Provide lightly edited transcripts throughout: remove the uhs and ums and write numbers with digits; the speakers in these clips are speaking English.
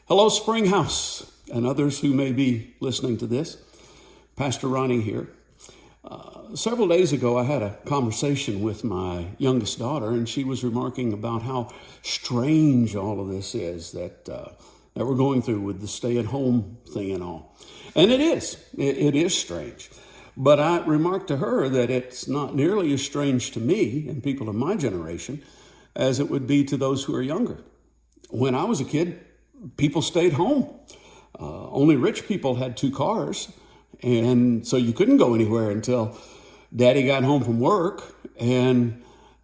Hello, Springhouse, and others who may be listening to this. Pastor Ronnie here. Several days ago, I had a conversation with my youngest daughter, and she was remarking about how strange all of this is that we're going through with the stay-at-home thing and all. And it is. It is strange. But I remarked to her that it's not nearly as strange to me and people of my generation as it would be to those who are younger. When I was a kid, people stayed home. Only rich people had 2 cars, and so you couldn't go anywhere until Daddy got home from work, and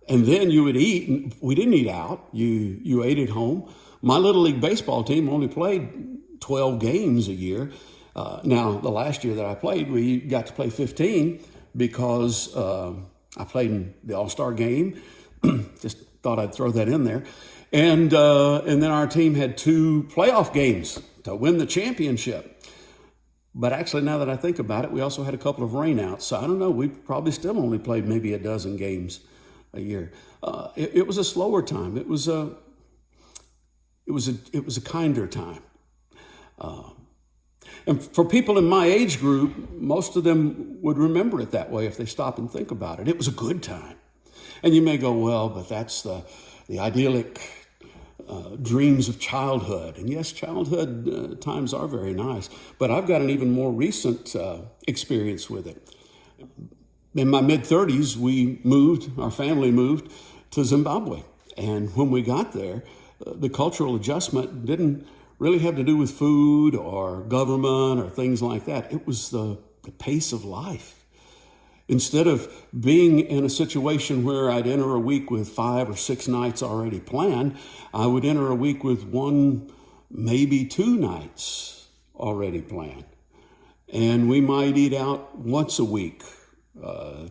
then you would eat. We didn't eat out. You ate at home. My Little League baseball team only played 12 games a year. Now, the last year that I played, we got to play 15 because I played in the All-Star game. Just thought I'd throw that in there. And then our team had 2 playoff games to win the championship. But actually, now that I think about it, we also had a couple of rainouts. So I don't know, we probably still only played maybe a dozen games a year. It was a slower time. It was a kinder time. And for people in my age group, most of them would remember it that way if they stop and think about it. It was a good time. And you may go, well, but that's the idyllic dreams of childhood. And yes, childhood times are very nice, but I've got an even more recent experience with it. In my mid-30s, our family moved to Zimbabwe. And when we got there, the cultural adjustment didn't really have to do with food or government or things like that. It was the pace of life. Instead of being in a situation where I'd enter a week with 5 or 6 nights already planned, I would enter a week with 1, maybe 2 nights already planned. And we might eat out once a week,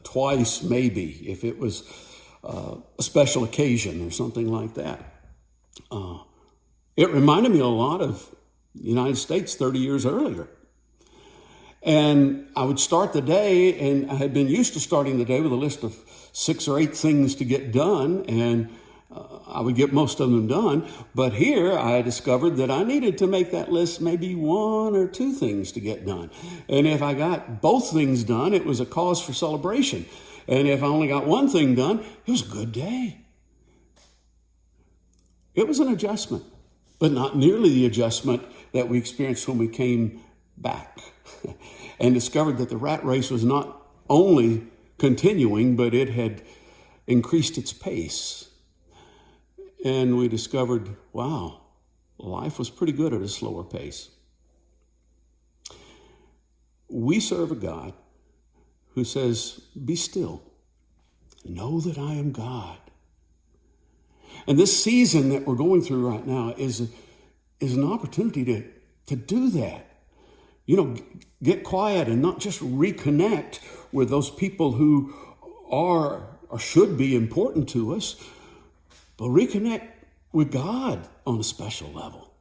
twice maybe, if it was a special occasion or something like that. It reminded me a lot of the United States 30 years earlier. And I would start the day, and I had been used to starting the day with a list of 6 or 8 things to get done, and I would get most of them done. But here I discovered that I needed to make that list maybe 1 or 2 things to get done. And if I got both things done, it was a cause for celebration. And if I only got 1 thing done, it was a good day. It was an adjustment, but not nearly the adjustment that we experienced when we came back and discovered that the rat race was not only continuing, but it had increased its pace. And we discovered, wow, life was pretty good at a slower pace. We serve a God who says, be still, know that I am God. And this season that we're going through right now is an opportunity to do that. Get quiet and not just reconnect with those people who are or should be important to us, but reconnect with God on a special level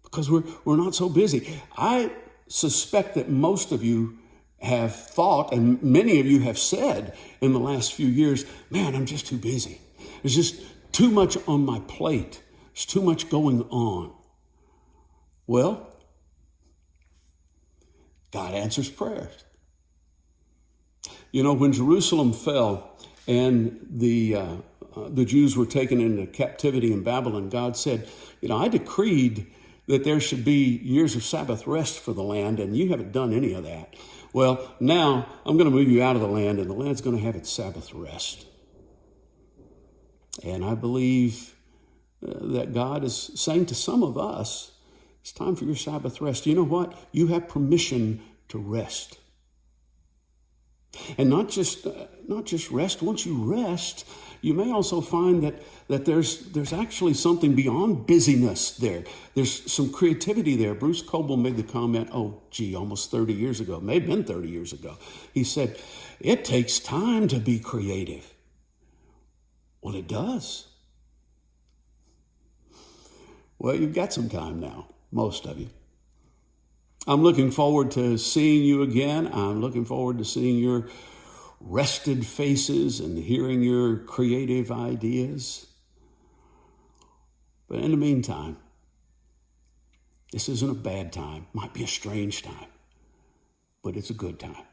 because we're not so busy. I suspect that most of you have thought, and many of you have said in the last few years, man, I'm just too busy. There's just too much on my plate. There's too much going on. Well, God answers prayers. When Jerusalem fell and the Jews were taken into captivity in Babylon, God said, I decreed that there should be years of Sabbath rest for the land, and you haven't done any of that. Well, now I'm going to move you out of the land, and the land's going to have its Sabbath rest. And I believe that God is saying to some of us, it's time for your Sabbath rest. You know what? You have permission to rest. And not just rest. Once you rest, you may also find that there's actually something beyond busyness there. There's some creativity there. Bruce Coble made the comment, almost 30 years ago. It may have been 30 years ago. He said, it takes time to be creative. Well, it does. Well, you've got some time now. Most of you. I'm looking forward to seeing you again. I'm looking forward to seeing your rested faces and hearing your creative ideas. But in the meantime, This isn't a bad time. Might be a strange time, but it's a good time.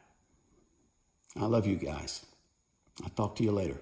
I love you guys. I'll talk to you later.